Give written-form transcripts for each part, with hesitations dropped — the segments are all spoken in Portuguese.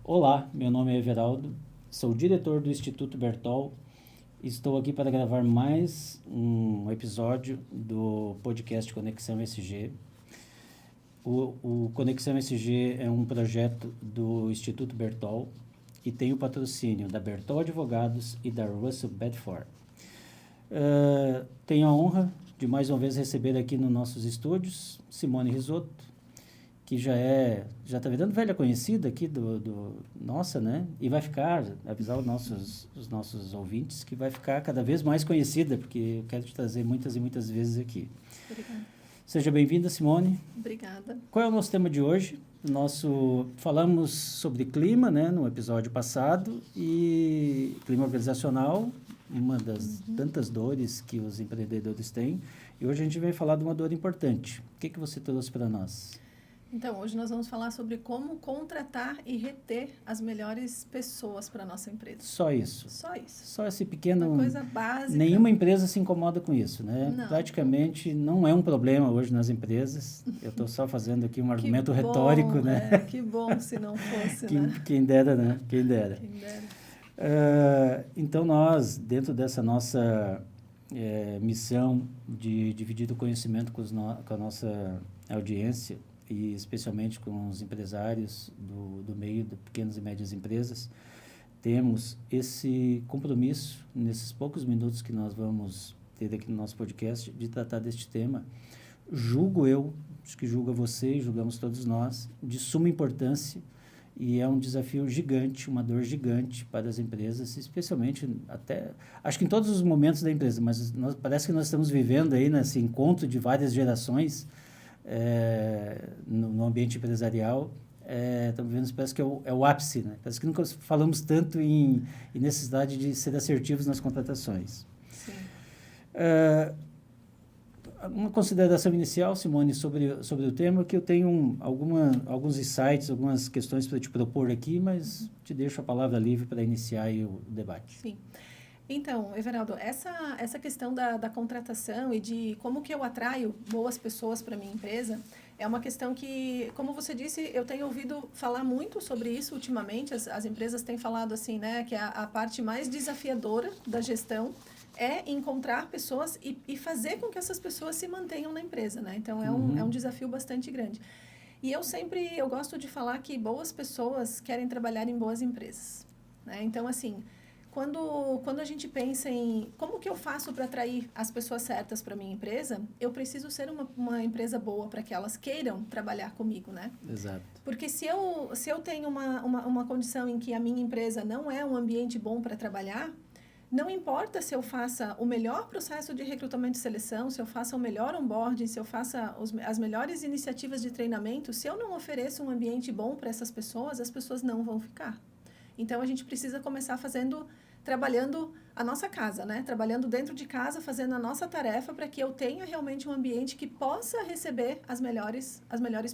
Olá, meu nome é Everaldo, sou diretor do Instituto Bertol e estou aqui para gravar mais um episódio do podcast Conexão SG. O Conexão SG é um projeto do Instituto Bertol e tem o patrocínio da Bertol Advogados e da Russell Bedford. Tenho a honra de mais uma vez receber aqui nos nossos estúdios Simone Risotto, que já está virando velha conhecida aqui nossa, né? E vai ficar, avisar os nossos ouvintes, que vai ficar cada vez mais conhecida, porque eu quero te trazer muitas e muitas vezes aqui. Obrigada. Seja bem-vinda, Simone. Obrigada. Qual é o nosso tema de hoje? Falamos sobre clima, né, no episódio passado, e clima organizacional, uma das tantas dores que os empreendedores têm. E hoje a gente vai falar de uma dor importante. O que você trouxe para nós? Então, hoje nós vamos falar sobre como contratar e reter as melhores pessoas para a nossa empresa. Só isso? Só isso. Só esse pequeno... Uma coisa básica. Nenhuma empresa se incomoda com isso, né? Não. Praticamente não é um problema hoje nas empresas. Eu estou só fazendo aqui um argumento retórico, né? Que bom se não fosse, né? Quem dera, né? Quem dera. Quem dera. Então, nós, dentro dessa nossa missão de dividir o conhecimento com a nossa audiência, e especialmente com os empresários do meio de pequenas e médias empresas, temos esse compromisso, nesses poucos minutos que nós vamos ter aqui no nosso podcast, de tratar deste tema. Julgo eu, acho que julga você, julgamos todos nós, de suma importância, e é um desafio gigante, uma dor gigante para as empresas, especialmente até, acho que em todos os momentos da empresa, mas parece que nós estamos vivendo aí nesse encontro de várias gerações, no ambiente empresarial, estamos vendo, parece que é o ápice, né? Parece que nunca falamos tanto em necessidade de ser assertivos nas contratações. Sim. Uma consideração inicial, Simone, sobre o tema, que eu tenho alguns insights, algumas questões para te propor aqui, mas te deixo a palavra livre para iniciar aí o debate. Sim. Então, Everaldo, essa questão da contratação e de como que eu atraio boas pessoas para a minha empresa é uma questão que, como você disse, eu tenho ouvido falar muito sobre isso ultimamente. As empresas têm falado assim, né, que a parte mais desafiadora da gestão é encontrar pessoas e fazer com que essas pessoas se mantenham na empresa, né? Então, é um desafio bastante grande. E eu gosto de falar que boas pessoas querem trabalhar em boas empresas, né? Então, assim... Quando a gente pensa em como que eu faço para atrair as pessoas certas para a minha empresa, eu preciso ser uma empresa boa para que elas queiram trabalhar comigo, né? Exato. Porque se eu tenho uma condição em que a minha empresa não é um ambiente bom para trabalhar, não importa se eu faça o melhor processo de recrutamento e seleção, se eu faça o melhor onboarding, se eu faça as melhores iniciativas de treinamento, se eu não ofereço um ambiente bom para essas pessoas, as pessoas não vão ficar. Então, a gente precisa começar trabalhando a nossa casa, né? Trabalhando dentro de casa, fazendo a nossa tarefa para que eu tenha realmente um ambiente que possa receber as melhores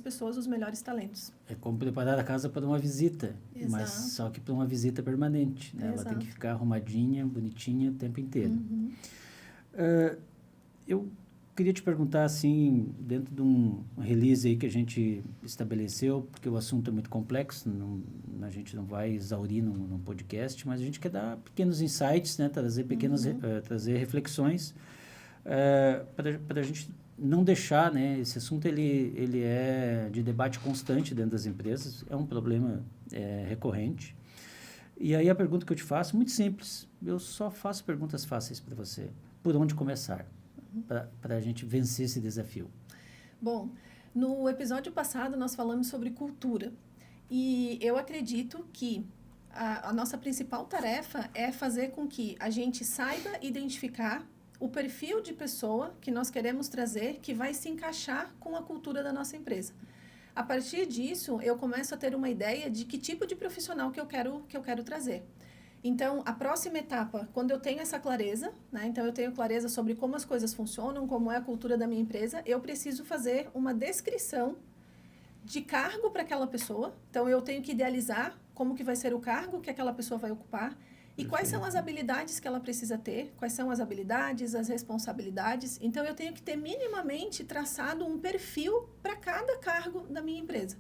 pessoas, os melhores talentos. É como preparar a casa para uma visita, Exato. Mas só que para uma visita permanente, né? Ela tem que ficar arrumadinha, bonitinha o tempo inteiro. Eu queria te perguntar, assim, dentro de um release aí que a gente estabeleceu, porque o assunto é muito complexo, a gente não vai exaurir num podcast, mas a gente quer dar pequenos insights, né, trazer trazer reflexões, para a gente não deixar, né, esse assunto ele é de debate constante dentro das empresas, é um problema recorrente. E aí a pergunta que eu te faço, muito simples, eu só faço perguntas fáceis para você. Por onde começar? Para a gente vencer esse desafio. Bom, no episódio passado nós falamos sobre cultura e eu acredito que a nossa principal tarefa é fazer com que a gente saiba identificar o perfil de pessoa que nós queremos trazer que vai se encaixar com a cultura da nossa empresa. A partir disso, eu começo a ter uma ideia de que tipo de profissional que eu quero trazer. Então, a próxima etapa, quando eu tenho essa clareza, né? Então, eu tenho clareza sobre como as coisas funcionam, como é a cultura da minha empresa, eu preciso fazer uma descrição de cargo para aquela pessoa. Então, eu tenho que idealizar como que vai ser o cargo que aquela pessoa vai ocupar e quais são as habilidades que ela precisa ter, quais são as habilidades, as responsabilidades. Então, eu tenho que ter minimamente traçado um perfil para cada cargo da minha empresa.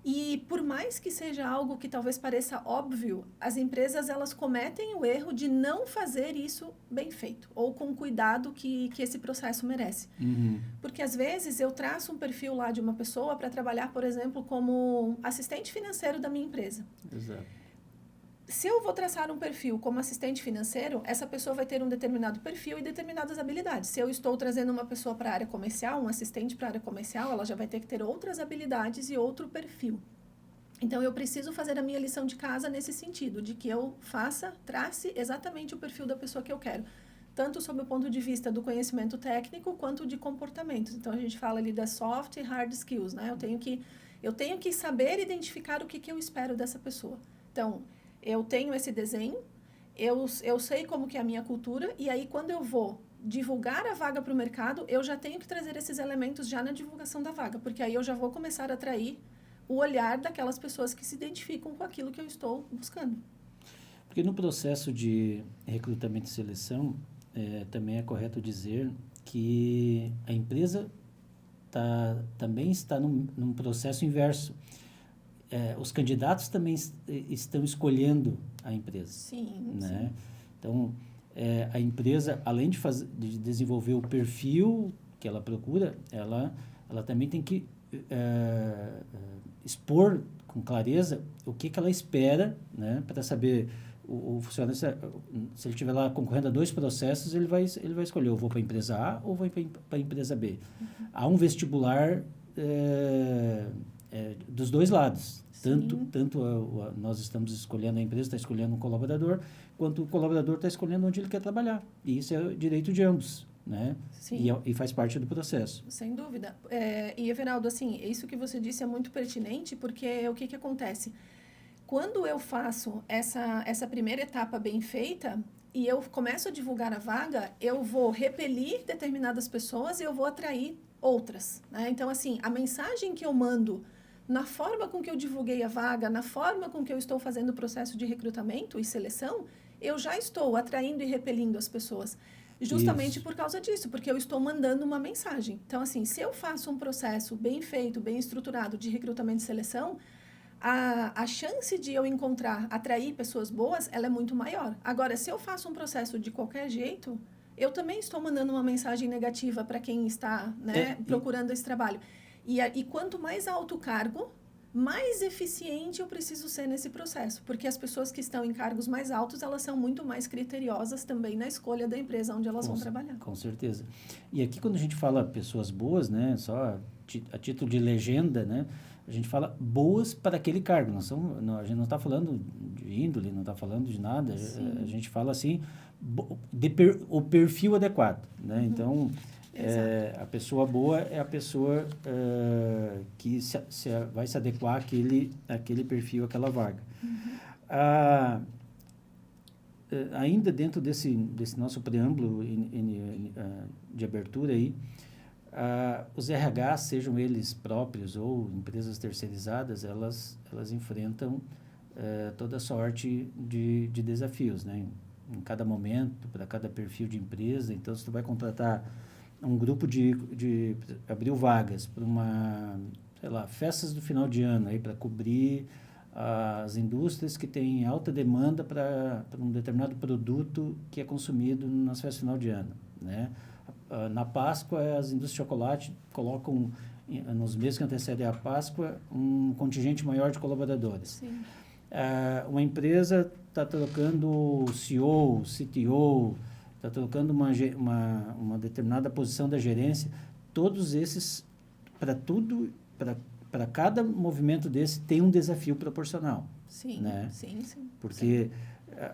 E por mais que seja algo que talvez pareça óbvio, as empresas elas cometem o erro de não fazer isso bem feito ou com o cuidado que esse processo merece. Uhum. Porque às vezes eu traço um perfil lá de uma pessoa para trabalhar, por exemplo, como assistente financeiro da minha empresa. Exato. Se eu vou traçar um perfil como assistente financeiro, essa pessoa vai ter um determinado perfil e determinadas habilidades. Se eu estou trazendo uma pessoa para a área comercial, um assistente para a área comercial, ela já vai ter que ter outras habilidades e outro perfil. Então, eu preciso fazer a minha lição de casa nesse sentido, de que eu trace exatamente o perfil da pessoa que eu quero. Tanto sob o ponto de vista do conhecimento técnico, quanto de comportamentos. Então, a gente fala ali das soft e hard skills, né? Eu tenho que saber identificar o que eu espero dessa pessoa. Então, eu tenho esse desenho, eu sei como que é a minha cultura, e aí quando eu vou divulgar a vaga para o mercado, eu já tenho que trazer esses elementos já na divulgação da vaga, porque aí eu já vou começar a atrair o olhar daquelas pessoas que se identificam com aquilo que eu estou buscando. Porque no processo de recrutamento e seleção, também é correto dizer que a empresa também está num processo inverso. Os candidatos também estão escolhendo a empresa. Sim, né? sim. Então, a empresa, além de desenvolver o perfil que ela procura, ela também tem que expor com clareza o que ela espera, né? Para saber o funcionário, se ele estiver lá concorrendo a 2 processos, ele vai escolher, eu vou para a empresa A ou vou para a empresa B. Uhum. Há um vestibular dos dois lados. Tanto nós estamos escolhendo, a empresa está escolhendo um colaborador, quanto o colaborador está escolhendo onde ele quer trabalhar. E isso é o direito de ambos, né? Sim. E faz parte do processo. Sem dúvida. E, Everaldo, assim, isso que você disse é muito pertinente, porque o que acontece? Quando eu faço essa primeira etapa bem feita, e eu começo a divulgar a vaga, eu vou repelir determinadas pessoas e eu vou atrair outras, né? Então, assim, a mensagem que eu mando na forma com que eu divulguei a vaga, na forma com que eu estou fazendo o processo de recrutamento e seleção, eu já estou atraindo e repelindo as pessoas. Justamente por causa disso, porque eu estou mandando uma mensagem. Então, assim, se eu faço um processo bem feito, bem estruturado de recrutamento e seleção, a chance de eu atrair pessoas boas, ela é muito maior. Agora, se eu faço um processo de qualquer jeito, eu também estou mandando uma mensagem negativa para quem está, né, procurando esse trabalho. E quanto mais alto o cargo, mais eficiente eu preciso ser nesse processo. Porque as pessoas que estão em cargos mais altos, elas são muito mais criteriosas também na escolha da empresa onde elas vão trabalhar. Com certeza. E aqui, quando a gente fala pessoas boas, né, só a título de legenda, né, a gente fala boas para aquele cargo. A gente não está falando de índole, não está falando de nada. Sim. A gente fala assim, o perfil adequado. Né? Uhum. Então, a pessoa boa é a pessoa que vai se adequar àquele perfil, àquela vaga. Uhum. Ainda dentro desse nosso preâmbulo de abertura aí, os RH, sejam eles próprios ou empresas terceirizadas, elas enfrentam toda sorte de desafios, né? Em cada momento, para cada perfil de empresa. Então, se tu vai contratar um grupo abriu vagas para festas do final de ano, para cobrir as indústrias que têm alta demanda para um determinado produto que é consumido nas festas do final de ano, né? Na Páscoa, as indústrias de chocolate colocam, nos meses que antecedem a Páscoa, um contingente maior de colaboradores. Sim. Uma empresa está trocando CEO, CTO, está trocando uma determinada posição da gerência. Todos esses, para cada movimento desse, tem um desafio proporcional. Sim, né? sim. Porque,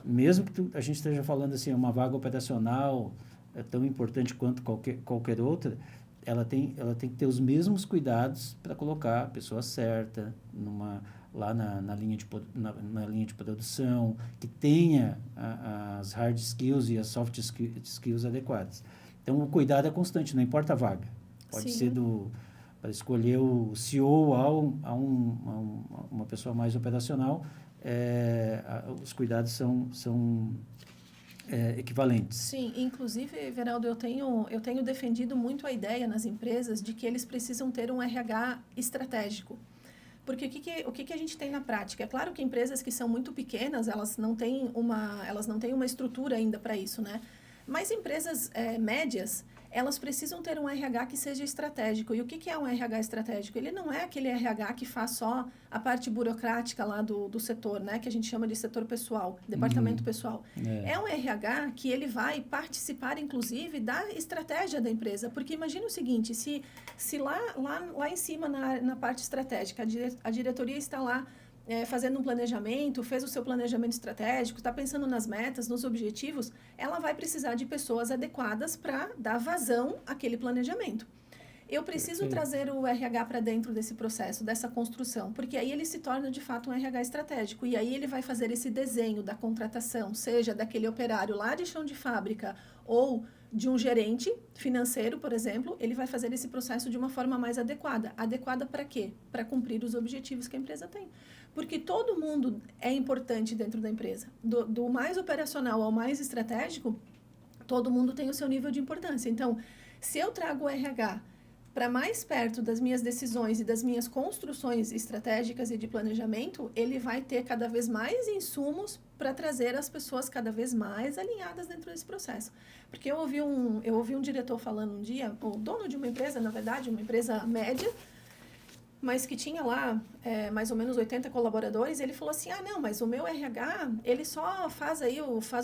mesmo que a gente esteja falando assim, uma vaga operacional é tão importante quanto qualquer outra, ela tem que ter os mesmos cuidados para colocar a pessoa certa lá na linha de produção, que tenha as hard skills e as soft skills adequadas. Então, o cuidado é constante, não importa a vaga. Pode Sim. ser para escolher o CEO a uma pessoa mais operacional, os cuidados são equivalentes. Sim, inclusive, Everaldo, eu tenho defendido muito a ideia nas empresas de que eles precisam ter um RH estratégico. Porque o que a gente tem na prática? É claro que empresas que são muito pequenas, elas não têm uma estrutura ainda para isso, né? Mas empresas médias, elas precisam ter um RH que seja estratégico. E o que é um RH estratégico? Ele não é aquele RH que faz só a parte burocrática lá do setor, né? Que a gente chama de setor pessoal, departamento pessoal. É um RH que ele vai participar, inclusive, da estratégia da empresa. Porque imagina o seguinte, se lá em cima, na parte estratégica, a diretoria está lá fazendo um planejamento, fez o seu planejamento estratégico, está pensando nas metas, nos objetivos, ela vai precisar de pessoas adequadas para dar vazão àquele planejamento. Eu preciso trazer o RH para dentro desse processo, dessa construção, porque aí ele se torna, de fato, um RH estratégico. E aí ele vai fazer esse desenho da contratação, seja daquele operário lá de chão de fábrica ou de um gerente financeiro, por exemplo, ele vai fazer esse processo de uma forma mais adequada. Adequada para quê? Para cumprir os objetivos que a empresa tem. Porque todo mundo é importante dentro da empresa. Do mais operacional ao mais estratégico, todo mundo tem o seu nível de importância. Então, se eu trago o RH para mais perto das minhas decisões e das minhas construções estratégicas e de planejamento, ele vai ter cada vez mais insumos para trazer as pessoas cada vez mais alinhadas dentro desse processo. Porque eu ouvi um diretor falando um dia, o dono de uma empresa, na verdade, uma empresa média, mas que tinha lá mais ou menos 80 colaboradores, ele falou assim, não, mas o meu RH, ele só faz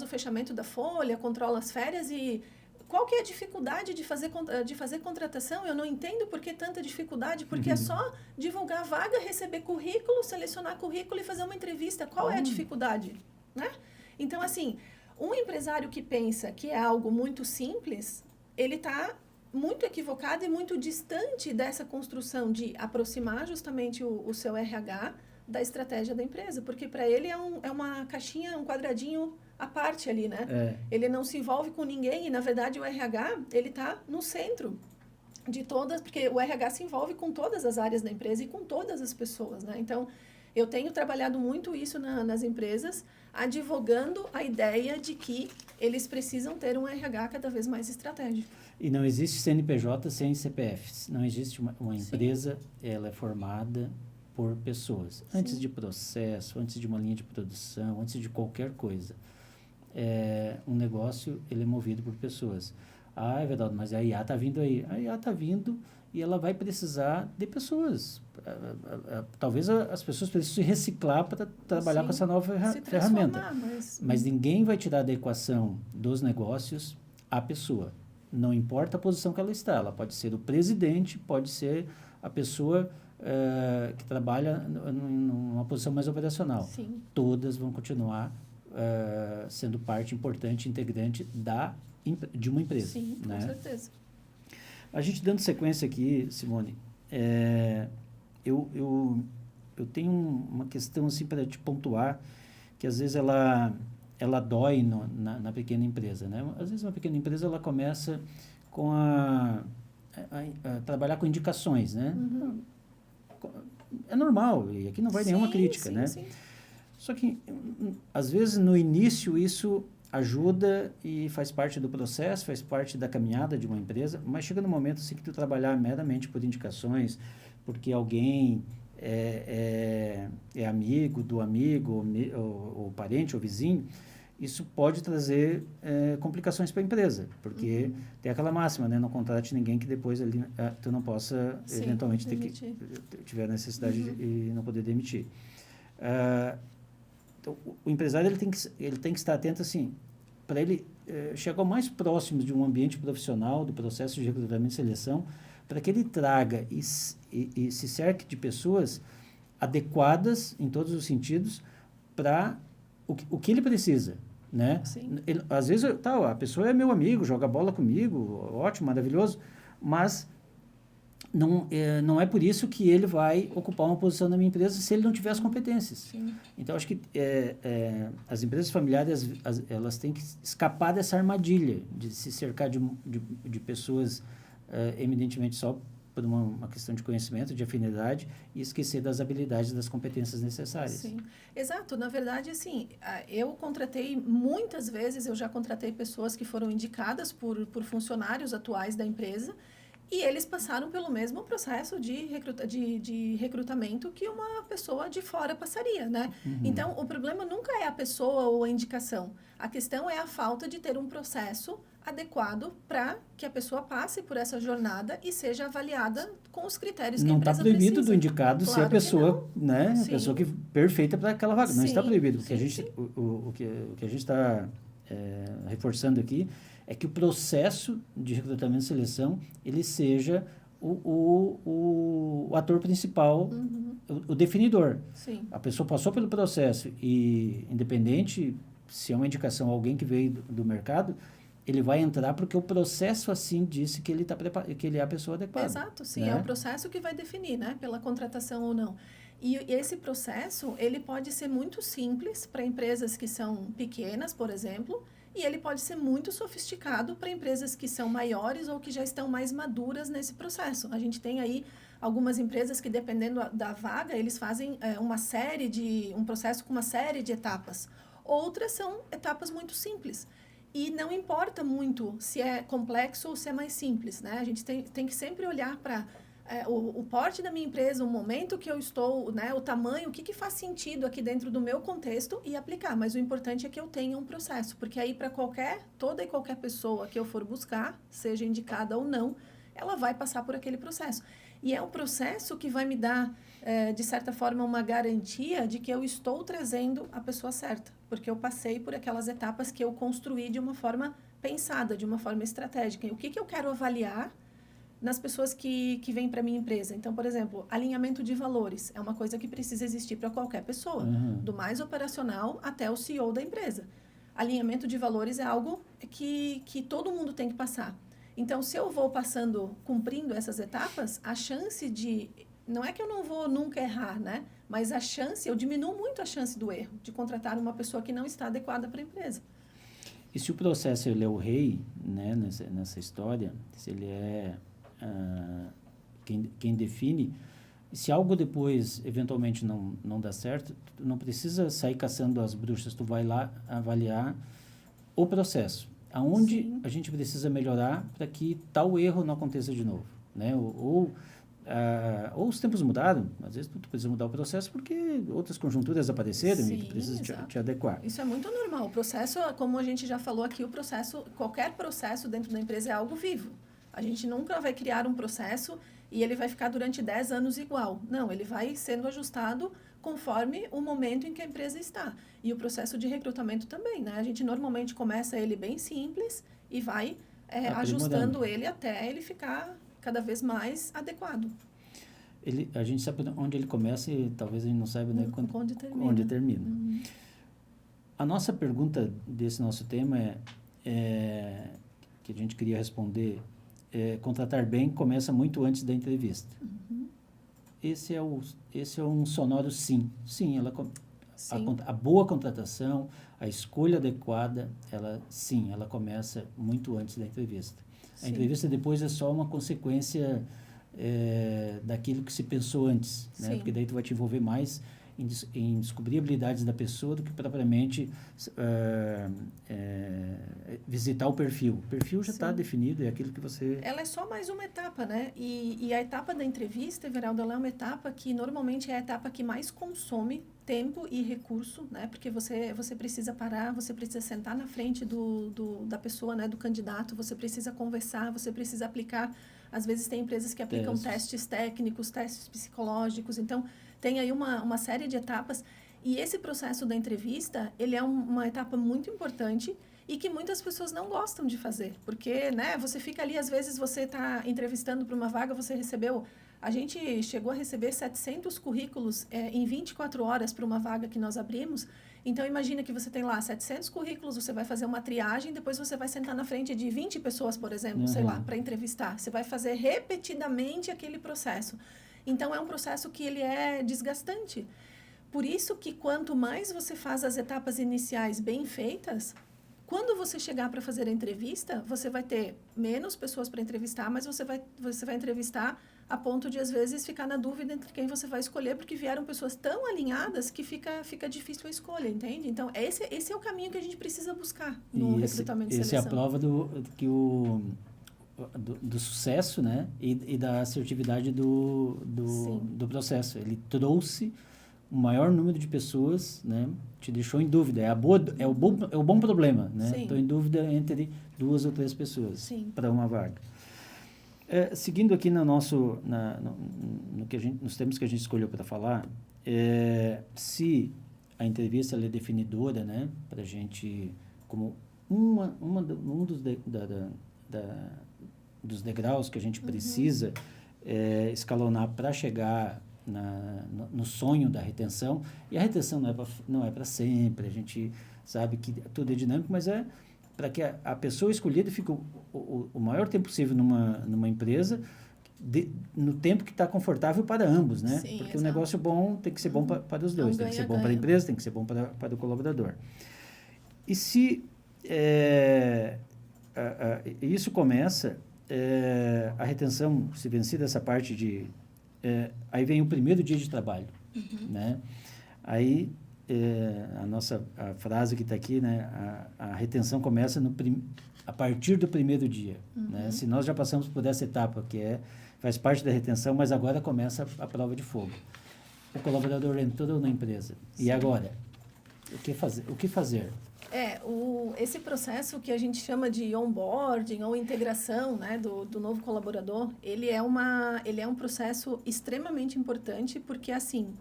o fechamento da folha, controla as férias e qual que é a dificuldade de fazer contratação? Eu não entendo por que tanta dificuldade, porque é só divulgar a vaga, receber currículo, selecionar currículo e fazer uma entrevista. Qual é a dificuldade? Né? Então, assim, um empresário que pensa que é algo muito simples, ele está muito equivocado e muito distante dessa construção de aproximar justamente o seu RH da estratégia da empresa, porque para ele é uma caixinha, um quadradinho à parte ali, né? Ele não se envolve com ninguém e, na verdade, o RH, ele está no centro de todas, porque o RH se envolve com todas as áreas da empresa e com todas as pessoas, né? Então, eu tenho trabalhado muito isso nas empresas, advogando a ideia de que eles precisam ter um RH cada vez mais estratégico. E não existe CNPJ sem CPFs. Não existe uma empresa, ela é formada por pessoas. Sim. Antes de processo, antes de uma linha de produção, antes de qualquer coisa. Um negócio, ele é movido por pessoas. É verdade, mas a IA está vindo aí. A IA está vindo e ela vai precisar de pessoas. Talvez as pessoas precisem se reciclar para trabalhar com essa nova ferramenta. Mas ninguém vai tirar da equação dos negócios a pessoa. Não importa a posição que ela está. Ela pode ser o presidente, pode ser a pessoa que trabalha numa posição mais operacional. Sim. Todas vão continuar sendo parte importante, integrante de uma empresa. Sim, né? Com certeza. A gente dando sequência aqui, Simone, eu tenho uma questão assim para te pontuar, que às vezes ela dói na pequena empresa, né? Às vezes uma pequena empresa ela começa com a trabalhar com indicações, né? Uhum. É normal, e aqui não vai nenhuma crítica, né? Sim. Só que, às vezes, no início, isso ajuda e faz parte do processo, faz parte da caminhada de uma empresa, mas chega no momento assim, que tu trabalhar meramente por indicações, porque alguém é amigo do amigo, ou parente, ou vizinho, isso pode trazer complicações para a empresa, porque tem aquela máxima, né? Não contrate ninguém que depois ali, tu não possa, eventualmente, tiver necessidade e não poder demitir. Então, o empresário ele tem que estar atento assim, para ele chegar o mais próximo de um ambiente profissional, do processo de recrutamento e seleção, para que ele traga e se cerque de pessoas adequadas, em todos os sentidos, para o que ele precisa. Né? Às vezes, a pessoa é meu amigo, joga bola comigo, ótimo, maravilhoso, mas não é por isso que ele vai ocupar uma posição na minha empresa se ele não tiver as competências. Sim. Então, acho que as empresas familiares, elas têm que escapar dessa armadilha de se cercar de pessoas eminentemente só por uma questão de conhecimento, de afinidade, e esquecer das habilidades, das competências necessárias. Sim, exato. Na verdade, assim, muitas vezes eu já contratei pessoas que foram indicadas por funcionários atuais da empresa, E eles passaram pelo mesmo processo de recrutamento que uma pessoa de fora passaria, né? Então, o problema nunca é a pessoa ou a indicação. A questão é a falta de ter um processo adequado para que a pessoa passe por essa jornada e seja avaliada com os critérios que a Não está empresa proibido precisa. do indicado ser a Claro que pessoa, né? A Sim. pessoa que perfeita para aquela vaga. Não está Sim, proibido. sim, sim. O que a gente está reforçando aqui é que o processo de recrutamento e seleção ele seja o ator principal, o definidor. Sim. A pessoa passou pelo processo e, independente se é uma indicação alguém que veio do mercado, ele vai entrar porque o processo assim disse que ele que ele é a pessoa adequada. Exato, sim, né? é o processo que vai definir, né, pela contratação ou não. E esse processo, ele pode ser muito simples para empresas que são pequenas, por exemplo, e ele pode ser muito sofisticado para empresas que são maiores ou que já estão mais maduras nesse processo. A gente tem aí algumas empresas que, dependendo da vaga, eles fazem um processo com uma série de etapas. Outras são etapas muito simples. E não importa muito se é complexo ou se é mais simples, né? A gente tem que sempre olhar para o porte da minha empresa, o momento que eu estou, né? O tamanho, o que faz sentido aqui dentro do meu contexto e aplicar. Mas o importante é que eu tenha um processo, porque aí para toda e qualquer pessoa que eu for buscar, seja indicada ou não, ela vai passar por aquele processo. E é um processo que vai me dar, de certa forma, uma garantia de que eu estou trazendo a pessoa certa. Porque eu passei por aquelas etapas que eu construí de uma forma pensada, de uma forma estratégica. E o que eu quero avaliar nas pessoas que vêm para a minha empresa? Então, por exemplo, alinhamento de valores é uma coisa que precisa existir para qualquer pessoa, do mais operacional até o CEO da empresa. Alinhamento de valores é algo que todo mundo tem que passar. Então, se eu vou cumprindo essas etapas, a chance de... Não é que eu não vou nunca errar, né? Mas eu diminuo muito a chance do erro, de contratar uma pessoa que não está adequada para a empresa. E se o processo ele é o rei, né, nessa história, se ele é quem define, se algo depois, eventualmente, não dá certo, tu não precisa sair caçando as bruxas, tu vai lá avaliar o processo. Aonde Sim. a gente precisa melhorar para que tal erro não aconteça de novo, né? Ou os tempos mudaram, às vezes tu precisa mudar o processo porque outras conjunturas apareceram. Sim, e tu precisa te adequar. Isso é muito normal. O processo, como a gente já falou aqui, qualquer processo dentro da empresa é algo vivo. A gente nunca vai criar um processo e ele vai ficar durante 10 anos igual. Não, ele vai sendo ajustado conforme o momento em que a empresa está. E o processo de recrutamento também, né? A gente normalmente começa ele bem simples e vai ajustando ele até ele ficar cada vez mais adequado. A gente sabe onde ele começa e talvez a gente não saiba, né, onde termina. A nossa pergunta desse nosso tema que a gente queria responder contratar bem começa muito antes da entrevista. Esse é um sonoro sim. Sim, a boa contratação, a escolha adequada, ela começa muito antes da entrevista. Sim. A entrevista depois é só uma consequência daquilo que se pensou antes, né? Porque daí tu vai te envolver mais em descobrir habilidades da pessoa do que propriamente visitar o perfil. O perfil já está definido, é aquilo que você... Ela é só mais uma etapa, né? E a etapa da entrevista, Everaldo, ela é uma etapa que normalmente é a etapa que mais consome tempo e recurso, né? Porque você precisa parar, você precisa sentar na frente da pessoa, né? Do candidato, você precisa conversar, você precisa aplicar. Às vezes tem empresas que aplicam testes técnicos, testes psicológicos, então tem aí uma série de etapas. E esse processo da entrevista, ele é uma etapa muito importante e que muitas pessoas não gostam de fazer. Porque, né, você fica ali, às vezes você está entrevistando para uma vaga, você recebeu... A gente chegou a receber 700 currículos em 24 horas para uma vaga que nós abrimos. Então, imagina que você tem lá 700 currículos, você vai fazer uma triagem, depois você vai sentar na frente de 20 pessoas, por exemplo, sei lá, para entrevistar. Você vai fazer repetidamente aquele processo. Então, é um processo que ele é desgastante. Por isso que quanto mais você faz as etapas iniciais bem feitas, quando você chegar para fazer a entrevista, você vai ter menos pessoas para entrevistar, mas você vai entrevistar a ponto de, às vezes, ficar na dúvida entre quem você vai escolher, porque vieram pessoas tão alinhadas que fica difícil a escolha, entende? Então, esse é o caminho que a gente precisa buscar no recrutamento e seleção. Essa é a prova que do sucesso, né? E da assertividade do processo. Ele trouxe o maior número de pessoas, né? Te deixou em dúvida. É o bom problema, né? Estou em dúvida entre 2 ou 3 pessoas para uma vaga. Seguindo aqui nos termos que a gente escolheu para falar, se a entrevista ela é definidora, né? Para a gente, como um dos degraus que a gente precisa escalonar para chegar no sonho da retenção. E a retenção não é para sempre, a gente sabe que tudo é dinâmico, mas é para que a pessoa escolhida fique o maior tempo possível numa empresa, no tempo que está confortável para ambos, né? Sim, porque exato. o negócio bom tem que ser bom para os dois, tem que ser bom para a empresa, tem que ser bom para o colaborador. E se isso começa, a retenção, se vencida essa parte aí vem o primeiro dia de trabalho, né? Aí, a frase que está aqui, né? A retenção começa a partir do primeiro dia, né? Se nós já passamos por essa etapa, faz parte da retenção, mas agora começa a prova de fogo. O colaborador entrou na empresa. Sim. E agora? O que fazer? Esse processo que a gente chama de onboarding ou integração, né, do novo colaborador, ele é um processo extremamente importante, porque, assim,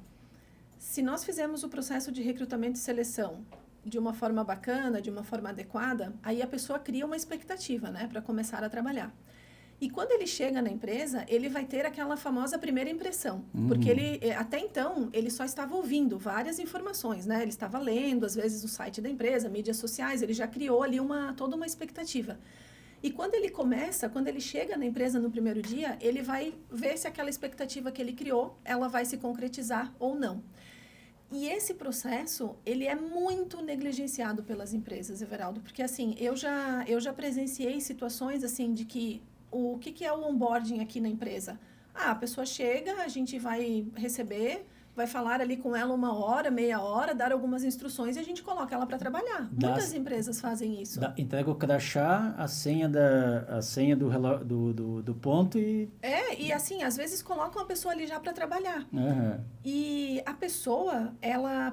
se nós fizermos o processo de recrutamento e seleção de uma forma bacana, de uma forma adequada, aí a pessoa cria uma expectativa, né, para começar a trabalhar. E quando ele chega na empresa, ele vai ter aquela famosa primeira impressão. Porque até então, ele só estava ouvindo várias informações, né? Ele estava lendo, às vezes, o site da empresa, mídias sociais, ele já criou ali toda uma expectativa. E quando ele chega na empresa no primeiro dia, ele vai ver se aquela expectativa que ele criou, ela vai se concretizar ou não. E esse processo, ele é muito negligenciado pelas empresas, Everaldo. Porque, assim, eu já presenciei situações, assim, de que o que é o onboarding aqui na empresa? A pessoa chega, a gente vai receber, vai falar ali com ela 1 hora, meia hora, dar algumas instruções e a gente coloca ela para trabalhar. Muitas empresas fazem isso. Entrega o crachá, a senha do ponto e... E assim, às vezes colocam a pessoa ali já para trabalhar. Uhum. E a pessoa,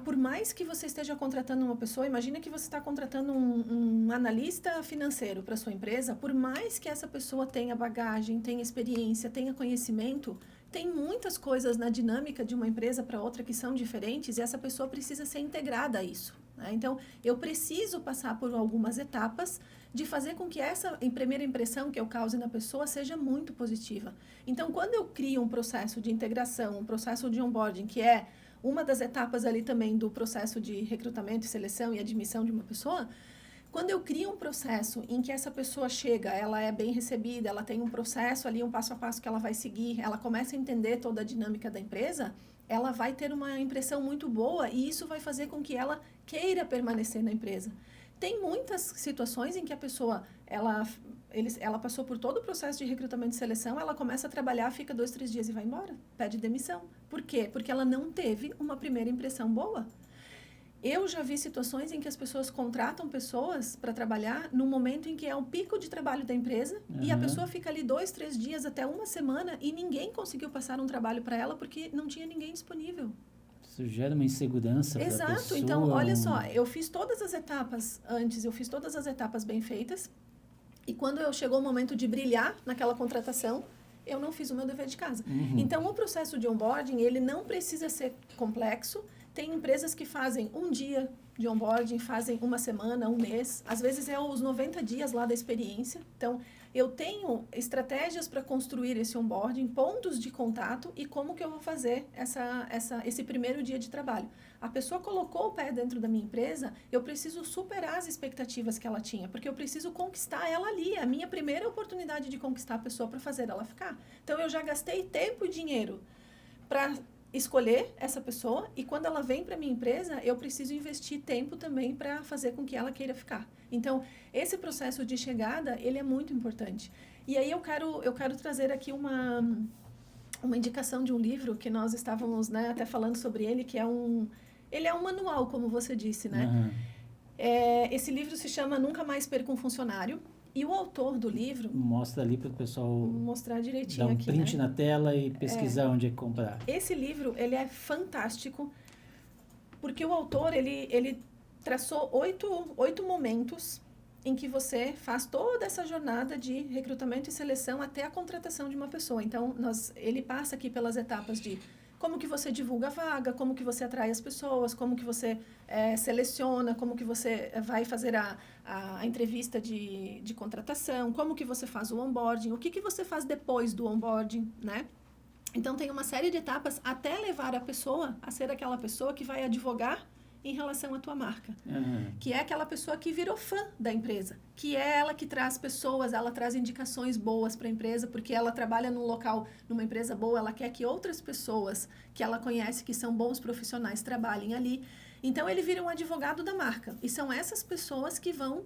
por mais que você esteja contratando uma pessoa, imagina que você está contratando um analista financeiro para sua empresa, por mais que essa pessoa tenha bagagem, tenha experiência, tenha conhecimento, tem muitas coisas na dinâmica de uma empresa para outra que são diferentes e essa pessoa precisa ser integrada a isso, né? Então, eu preciso passar por algumas etapas de fazer com que essa primeira impressão que eu cause na pessoa seja muito positiva. Então, quando eu crio um processo de integração, um processo de onboarding, que é uma das etapas ali também do processo de recrutamento e seleção e admissão de uma pessoa, quando eu crio um processo em que essa pessoa chega, ela é bem recebida, ela tem um processo ali, um passo a passo que ela vai seguir, ela começa a entender toda a dinâmica da empresa, ela vai ter uma impressão muito boa e isso vai fazer com que ela queira permanecer na empresa. Tem muitas situações em que a pessoa, ela passou por todo o processo de recrutamento e seleção, ela começa a trabalhar, fica 2, 3 dias e vai embora, pede demissão. Por quê? Porque ela não teve uma primeira impressão boa. Eu já vi situações em que as pessoas contratam pessoas para trabalhar no momento em que é o pico de trabalho da empresa e a pessoa fica ali 2, 3 dias, até 1 semana e ninguém conseguiu passar um trabalho para ela porque não tinha ninguém disponível. Isso gera uma insegurança para a pessoa. Exato. Então, olha só, eu fiz todas as etapas antes, eu fiz todas as etapas bem feitas e quando chegou o momento de brilhar naquela contratação, eu não fiz o meu dever de casa. Então, o processo de onboarding, ele não precisa ser complexo. Tem empresas que fazem 1 dia de onboarding, fazem 1 semana, 1 mês. Às vezes é os 90 dias lá da experiência. Então, eu tenho estratégias para construir esse onboarding, pontos de contato e como que eu vou fazer esse primeiro dia de trabalho. A pessoa colocou o pé dentro da minha empresa, eu preciso superar as expectativas que ela tinha, porque eu preciso conquistar ela ali. É a minha primeira oportunidade de conquistar a pessoa para fazer ela ficar. Então, eu já gastei tempo e dinheiro para escolher essa pessoa e quando ela vem para minha empresa, eu preciso investir tempo também para fazer com que ela queira ficar. Então, esse processo de chegada, ele é muito importante. E aí eu quero trazer aqui uma indicação de um livro que nós estávamos, né, até falando sobre ele, que ele é um manual, como você disse, né? Esse livro se chama Nunca Mais Perca um Funcionário. E o autor do livro... Mostra ali para o pessoal... Mostrar direitinho dar um aqui, print né? na tela e pesquisar onde é que comprar. Esse livro, ele é fantástico, porque o autor, ele traçou 8 momentos em que você faz toda essa jornada de recrutamento e seleção até a contratação de uma pessoa. Então, ele passa aqui pelas etapas de como que você divulga a vaga, como que você atrai as pessoas, como que você seleciona, como que você vai fazer a entrevista de contratação, como que você faz o onboarding, o que você faz depois do onboarding, né? Então, tem uma série de etapas até levar a pessoa a ser aquela pessoa que vai advogar em relação à tua marca. Que é aquela pessoa que virou fã da empresa. Que é ela que traz pessoas, ela traz indicações boas para a empresa, porque ela trabalha num local, numa empresa boa, ela quer que outras pessoas que ela conhece, que são bons profissionais, trabalhem ali. Então, ele vira um advogado da marca. E são essas pessoas que vão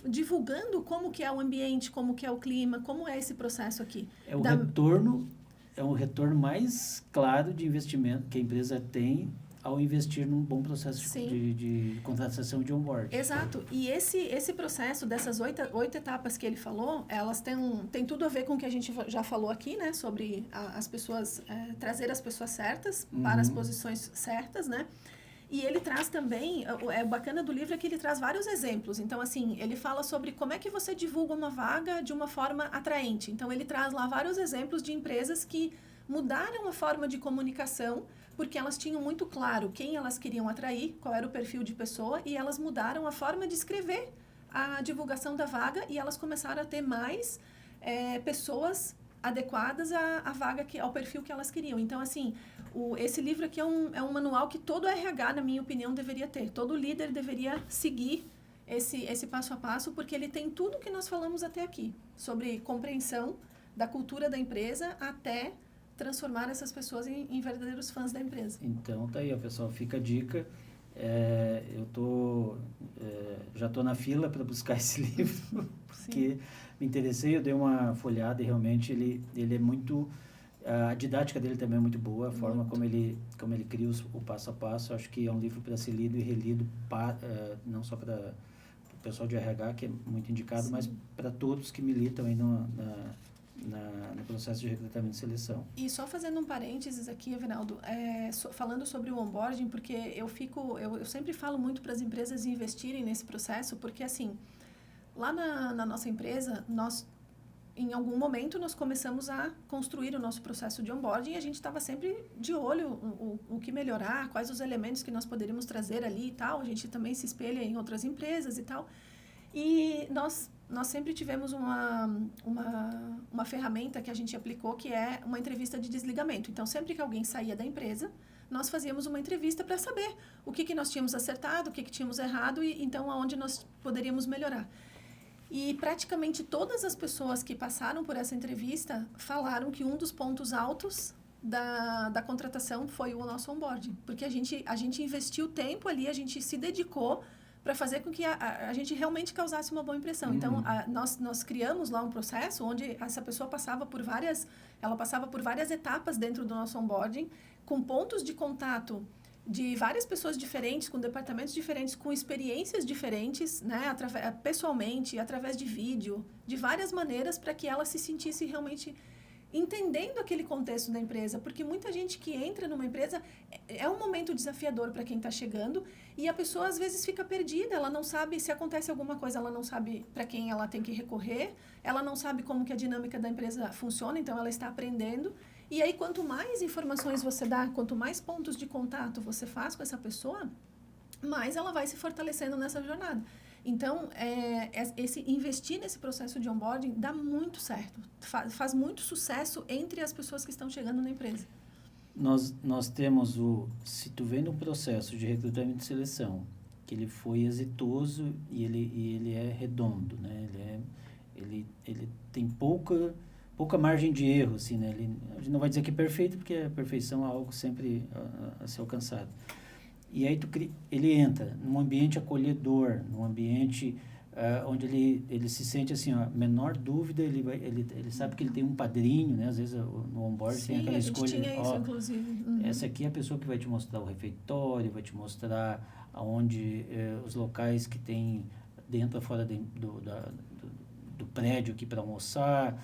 divulgando como que é o ambiente, como que é o clima, como é esse processo aqui. É um retorno mais claro de investimento que a empresa tem ao investir num bom processo de contratação de onboard. Exato. E esse processo dessas 8 etapas que ele falou, elas têm tudo a ver com o que a gente já falou aqui, né? Sobre as pessoas, trazer as pessoas certas para as posições certas, né? E ele traz também, bacana do livro é que ele traz vários exemplos. Então, assim, ele fala sobre como é que você divulga uma vaga de uma forma atraente. Então, ele traz lá vários exemplos de empresas que mudaram a forma de comunicação porque elas tinham muito claro quem elas queriam atrair, qual era o perfil de pessoa, e elas mudaram a forma de escrever a divulgação da vaga e elas começaram a ter mais pessoas adequadas à vaga, ao perfil que elas queriam. Então, assim, esse livro aqui é um manual que todo RH, na minha opinião, deveria ter. Todo líder deveria seguir esse passo a passo, porque ele tem tudo que nós falamos até aqui, sobre compreensão da cultura da empresa até transformar essas pessoas em verdadeiros fãs da empresa. Então, tá aí, ó, pessoal, fica a dica. Eu já estou na fila para buscar esse livro, porque me interessei, eu dei uma folhada e realmente ele é muito... A didática dele também é muito boa, a forma como ele cria o passo a passo. Acho que é um livro para ser lido e relido, não só para o pessoal de RH, que é muito indicado, mas para todos que militam aí no processo de recrutamento e seleção. E só fazendo um parênteses aqui, Avinaldo, falando sobre o onboarding, porque eu sempre falo muito para as empresas investirem nesse processo, porque assim, lá na nossa empresa, em algum momento nós começamos a construir o nosso processo de onboarding e a gente estava sempre de olho o que melhorar, quais os elementos que nós poderíamos trazer ali e tal. A gente também se espelha em outras empresas e tal. E nós sempre tivemos uma ferramenta que a gente aplicou, que é uma entrevista de desligamento. Então, sempre que alguém saía da empresa, nós fazíamos uma entrevista para saber o que nós tínhamos acertado, o que tínhamos errado e, então, aonde nós poderíamos melhorar. E praticamente todas as pessoas que passaram por essa entrevista falaram que um dos pontos altos da contratação foi o nosso onboarding. Porque a gente investiu tempo ali, a gente se dedicou para fazer com que a gente realmente causasse uma boa impressão. Então, nós criamos lá um processo onde essa pessoa passava por várias etapas dentro do nosso onboarding, com pontos de contato de várias pessoas diferentes, com departamentos diferentes, com experiências diferentes, né, pessoalmente, através de vídeo, de várias maneiras, para que ela se sentisse realmente entendendo aquele contexto da empresa, porque muita gente que entra numa empresa é um momento desafiador para quem está chegando e a pessoa às vezes fica perdida, ela não sabe se acontece alguma coisa, ela não sabe para quem ela tem que recorrer, ela não sabe como que a dinâmica da empresa funciona, então ela está aprendendo. E aí, quanto mais informações você dá, quanto mais pontos de contato você faz com essa pessoa, mais ela vai se fortalecendo nessa jornada. Então, investir nesse processo de onboarding dá muito certo, faz muito sucesso entre as pessoas que estão chegando na empresa. Nós temos se tu vem no processo de recrutamento e seleção, que ele foi exitoso e ele é redondo, né? Ele tem pouca margem de erro, assim, né? A gente não vai dizer que é perfeito, porque a perfeição é algo sempre a ser alcançado. E aí ele entra num ambiente acolhedor, num ambiente onde ele se sente assim, ó, menor dúvida, ele sabe que ele tem um padrinho, né? Às vezes no onboard tem aquela escolha. Sim, a gente tinha isso, inclusive. Essa aqui é a pessoa que vai te mostrar o refeitório, vai te mostrar os locais que tem dentro ou fora do prédio aqui para almoçar,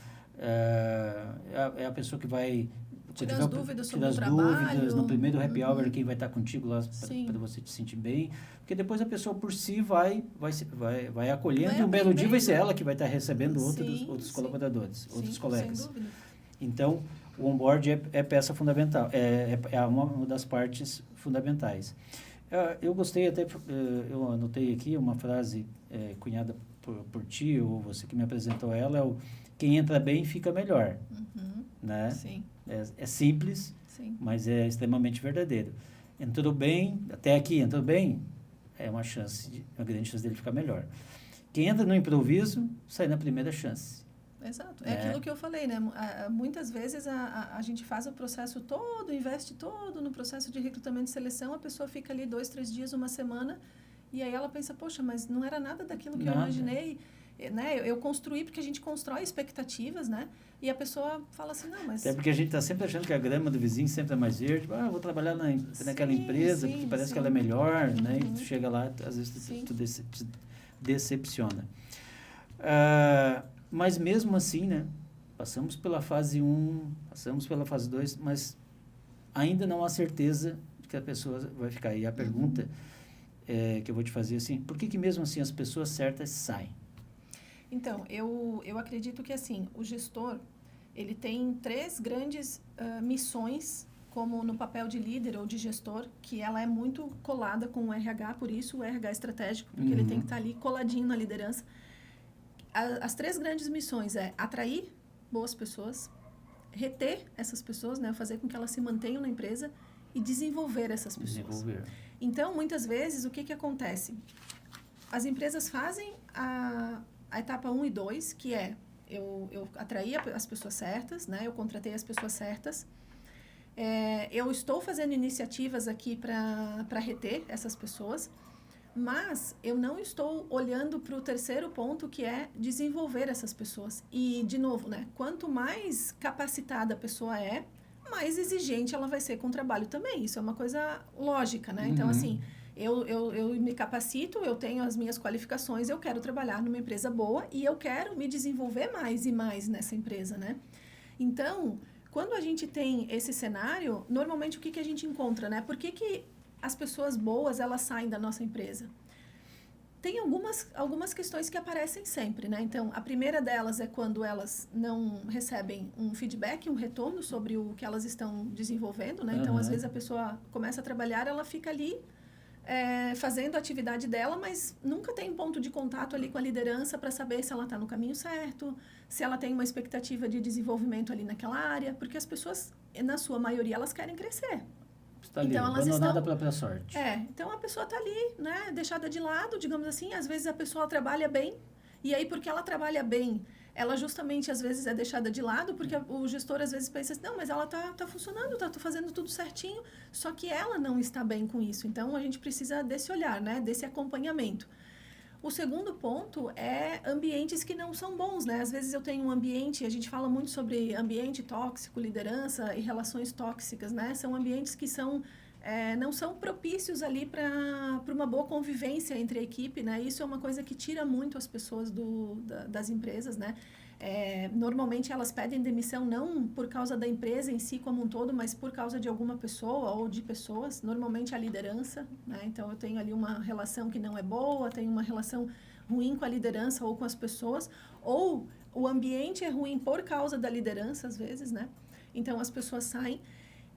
é a pessoa que vai tirar as dúvidas sobre o dúvidas trabalho. no primeiro happy hour, quem vai estar contigo lá para você te sentir bem, porque depois a pessoa por si vai acolhendo, e um belo dia vai ser ela que vai estar recebendo outros colaboradores, outros colegas. Sem dúvida. Então, o onboard é peça fundamental, é uma das partes fundamentais. Eu gostei até, eu anotei aqui uma frase cunhada por ti, ou você que me apresentou ela, quem entra bem fica melhor. Né? Sim. É simples, mas é extremamente verdadeiro. Entrou bem, até aqui entrou bem, é uma grande chance dele ficar melhor. Quem entra no improviso, sai na primeira chance. Exato. É aquilo que eu falei, né? Muitas vezes a gente faz o processo todo, investe todo no processo de recrutamento e seleção, a pessoa fica ali 2, 3 dias, uma semana, e aí ela pensa, poxa, mas não era nada daquilo que eu imaginei, né? Eu construí, porque a gente constrói expectativas, né? E a pessoa fala assim, não, mas... Até porque a gente está sempre achando que a grama do vizinho sempre é mais verde. Vou trabalhar naquela empresa, porque parece que ela é melhor, né? E tu chega lá, às vezes tu te decepciona. Mas mesmo assim, né? Passamos pela fase 1, passamos pela fase 2, mas ainda não há certeza de que a pessoa vai ficar. E a pergunta que eu vou te fazer assim, por que mesmo assim as pessoas certas saem? Então, eu acredito que, assim, o gestor, ele tem 3 grandes missões, como no papel de líder ou de gestor, que ela é muito colada com o RH, por isso o RH estratégico, porque ele tem que estar ali coladinho na liderança. As 3 grandes missões é atrair boas pessoas, reter essas pessoas, né, fazer com que elas se mantenham na empresa e desenvolver essas pessoas. Então, muitas vezes, o que acontece? As empresas fazem a etapa 1 e 2, que é eu atraí as pessoas certas, né? Eu contratei as pessoas certas. Eu estou fazendo iniciativas aqui para reter essas pessoas, mas eu não estou olhando para o terceiro ponto, que é desenvolver essas pessoas. E, de novo, né? Quanto mais capacitada a pessoa é, mais exigente ela vai ser com o trabalho também. Isso é uma coisa lógica, né? Então, assim... Eu me capacito, eu tenho as minhas qualificações, eu quero trabalhar numa empresa boa e eu quero me desenvolver mais e mais nessa empresa, né? Então, quando a gente tem esse cenário, normalmente o que a gente encontra, né? Por que as pessoas boas, elas saem da nossa empresa? Tem algumas questões que aparecem sempre, né? Então, a primeira delas é quando elas não recebem um feedback, um retorno sobre o que elas estão desenvolvendo, né? Então, às vezes a pessoa começa a trabalhar, ela fica ali fazendo a atividade dela, mas nunca tem um ponto de contato ali com a liderança para saber se ela está no caminho certo, se ela tem uma expectativa de desenvolvimento ali naquela área, porque as pessoas, na sua maioria, elas querem crescer. Está ali, abandonada à própria sorte. Então a pessoa está ali, né, deixada de lado, digamos assim, às vezes a pessoa trabalha bem, e aí porque ela trabalha bem, ela justamente às vezes é deixada de lado, porque o gestor às vezes pensa assim, não, mas ela tá funcionando, tá fazendo tudo certinho, só que ela não está bem com isso. Então, a gente precisa desse olhar, né, desse acompanhamento. O segundo ponto é ambientes que não são bons, né? Às vezes eu tenho um ambiente, a gente fala muito sobre ambiente tóxico, liderança e relações tóxicas, né? São ambientes que não são propícios ali para uma boa convivência entre a equipe, né? Isso é uma coisa que tira muito as pessoas das empresas, né? Normalmente elas pedem demissão não por causa da empresa em si como um todo, mas por causa de alguma pessoa ou de pessoas, normalmente a liderança, né? Então eu tenho ali uma relação que não é boa, tenho uma relação ruim com a liderança ou com as pessoas, ou o ambiente é ruim por causa da liderança às vezes, né? Então as pessoas saem.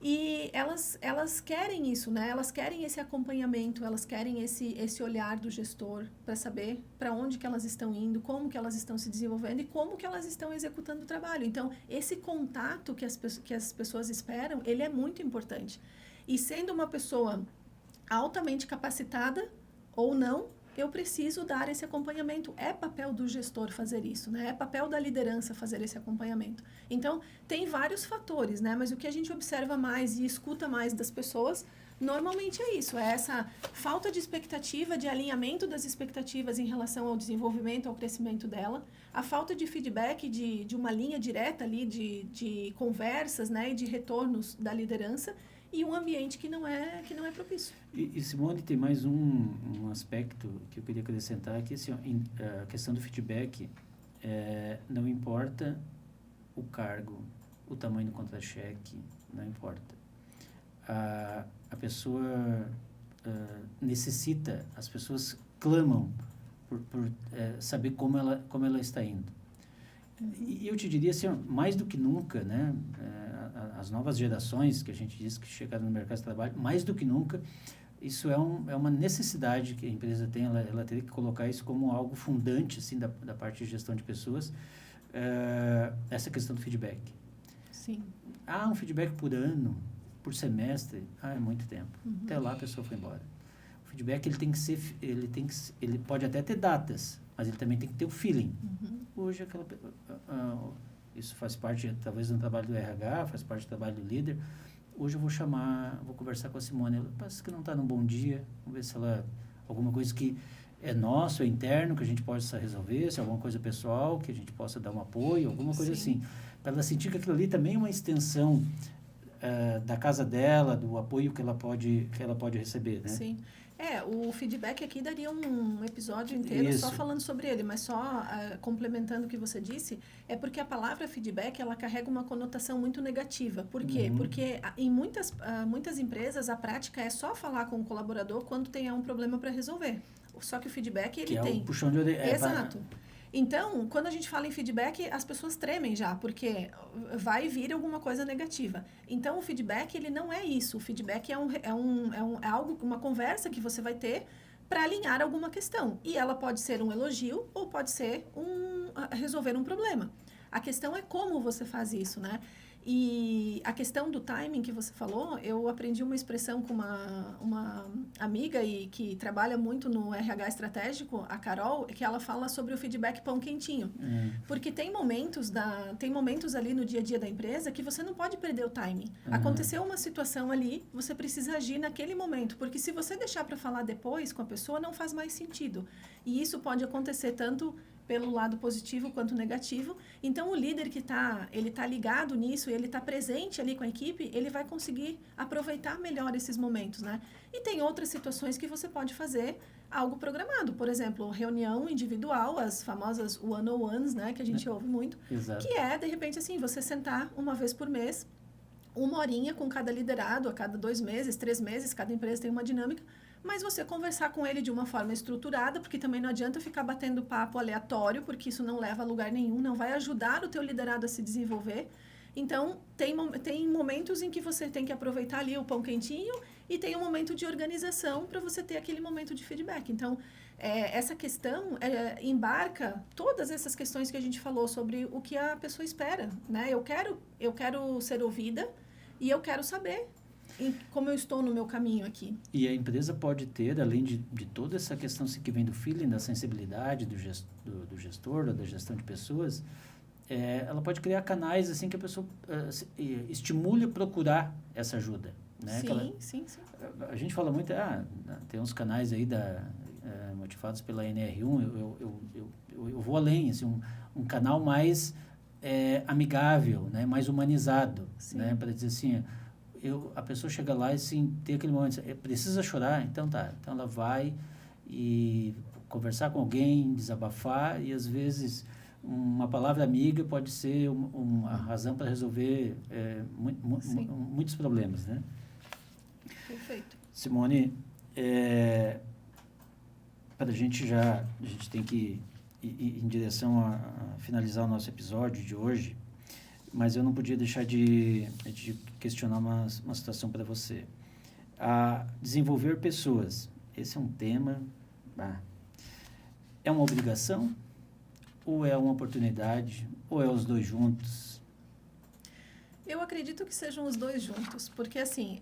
E elas querem isso, né? Elas querem esse acompanhamento, elas querem esse olhar do gestor para saber para onde que elas estão indo, como que elas estão se desenvolvendo e como que elas estão executando o trabalho. Então, esse contato que as pessoas esperam, ele é muito importante. E sendo uma pessoa altamente capacitada ou não, eu preciso dar esse acompanhamento. É papel do gestor fazer isso, né? É papel da liderança fazer esse acompanhamento. Então, tem vários fatores, né? Mas o que a gente observa mais e escuta mais das pessoas, normalmente é isso. É essa falta de expectativa, de alinhamento das expectativas em relação ao desenvolvimento, ao crescimento dela. A falta de feedback, de uma linha direta ali, de conversas, né? E de retornos da liderança. e um ambiente que não é propício. E Simone, tem mais um aspecto que eu queria acrescentar, que assim, a questão do feedback, não importa o cargo, o tamanho do contra-cheque, não importa. A pessoa necessita, as pessoas clamam por saber como ela está indo. E eu te diria assim, mais do que nunca, né, as novas gerações que a gente diz que chegaram no mercado de trabalho, mais do que nunca, isso é uma necessidade que a empresa tem, ela teria que colocar isso como algo fundante assim, da parte de gestão de pessoas, essa questão do feedback. Sim. Um feedback por ano, por semestre, é muito tempo. Até lá a pessoa foi embora. O feedback ele pode até ter datas, mas ele também tem que ter o feeling. Hoje isso faz parte talvez do trabalho do RH, faz parte do trabalho do líder. Hoje eu vou conversar com a Simone, ela parece que não está num bom dia, vamos ver se alguma coisa que é nosso, é interno, que a gente possa resolver, se é alguma coisa pessoal, que a gente possa dar um apoio, alguma coisa assim. Para ela sentir que aquilo ali também é uma extensão da casa dela, do apoio que ela pode receber, né? Sim. O feedback aqui daria um episódio inteiro só falando sobre ele, mas só complementando o que você disse, é porque a palavra feedback, ela carrega uma conotação muito negativa. Por quê? Porque em muitas empresas, a prática é só falar com o colaborador quando tem um problema para resolver. Só que o feedback, ele tem... o puxão de orelha. Exato. Então, quando a gente fala em feedback, as pessoas tremem já, porque vai vir alguma coisa negativa. Então, o feedback, ele não é isso. O feedback é algo, uma conversa que você vai ter para alinhar alguma questão. E ela pode ser um elogio ou pode ser resolver um problema. A questão é como você faz isso, né? E a questão do timing que você falou, eu aprendi uma expressão com uma amiga que trabalha muito no RH estratégico, a Carol, que ela fala sobre o feedback pão quentinho. Porque tem momentos ali no dia a dia da empresa que você não pode perder o timing. Aconteceu uma situação ali, você precisa agir naquele momento, porque se você deixar para falar depois com a pessoa, não faz mais sentido. E isso pode acontecer tanto pelo lado positivo quanto negativo. Então, o líder ele tá ligado nisso, ele está presente ali com a equipe, ele vai conseguir aproveitar melhor esses momentos, né? E tem outras situações que você pode fazer algo programado. Por exemplo, reunião individual, as famosas one-on-ones, né? Que a gente ouve muito. Exato. Que é, de repente, assim, você sentar uma vez por mês, 1 horinha com cada liderado, a cada 2 meses, 3 meses, cada empresa tem uma dinâmica, mas você conversar com ele de uma forma estruturada, porque também não adianta ficar batendo papo aleatório, porque isso não leva a lugar nenhum, não vai ajudar o teu liderado a se desenvolver. Então, tem momentos em que você tem que aproveitar ali o pão quentinho e tem um momento de organização para você ter aquele momento de feedback. Então, essa questão embarca todas essas questões que a gente falou sobre o que a pessoa espera, né? Eu quero ser ouvida e eu quero saber como eu estou no meu caminho aqui. E a empresa pode ter, além de toda essa questão que vem do feeling, da sensibilidade do gestor, da gestão de pessoas, ela pode criar canais assim que a pessoa estimule a procurar essa ajuda. Né? Sim. A gente fala muito, tem uns canais aí motivados pela NR1, eu vou além, assim, um canal mais amigável, né? Mais humanizado, né? Para dizer assim, a pessoa chega lá e assim, tem aquele momento, precisa chorar, então tá. Então ela vai e conversar com alguém, desabafar, e às vezes uma palavra amiga pode ser uma razão para resolver muitos problemas, né? Perfeito. Simone, para a gente tem que ir em direção a finalizar o nosso episódio de hoje, mas eu não podia deixar de questionar uma situação para você. Desenvolver pessoas, esse é um tema, é uma obrigação ou é uma oportunidade ou é os dois juntos? Eu acredito que sejam os dois juntos, porque assim,